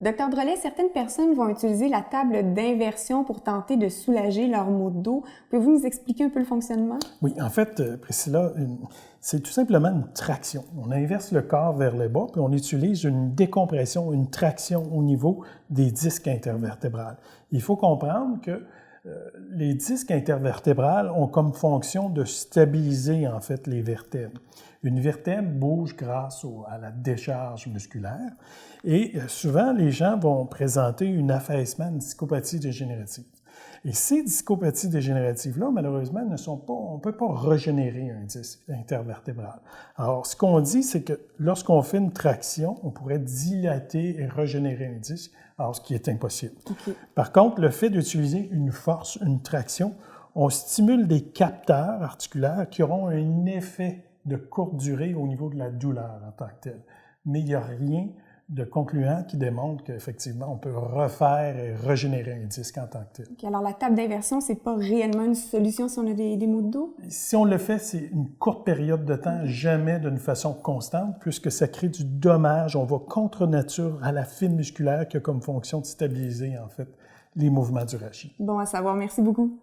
Docteur Drolet, certaines personnes vont utiliser la table d'inversion pour tenter de soulager leurs maux de dos. Pouvez-vous nous expliquer un peu le fonctionnement? Oui, en fait, Priscilla, c'est tout simplement une traction. On inverse le corps vers le bas, puis on utilise une décompression, une traction au niveau des disques intervertébrales. Il faut comprendre que les disques intervertébrales ont comme fonction de stabiliser, en fait, les vertèbres. Une vertèbre bouge grâce à la décharge musculaire et souvent, les gens vont présenter une affaissement, une discopathie dégénérative. Et ces discopathies dégénératives-là, malheureusement, on ne peut pas régénérer un disque intervertébral. Alors, ce qu'on dit, c'est que lorsqu'on fait une traction, on pourrait dilater et régénérer un disque, alors ce qui est impossible. Okay. Par contre, le fait d'utiliser une force, une traction, on stimule des capteurs articulaires qui auront un effet de courte durée au niveau de la douleur en tant que telle. Mais il n'y a rien de concluant qui démontre qu'effectivement, on peut refaire et régénérer un disque en tant que tel. Okay, alors, la table d'inversion, c'est pas réellement une solution si on a des maux de dos? Si on le fait, c'est une courte période de temps, jamais d'une façon constante, puisque ça crée du dommage. On va contre nature à la fibre musculaire qui a comme fonction de stabiliser, en fait, les mouvements du rachis. Bon à savoir. Merci beaucoup.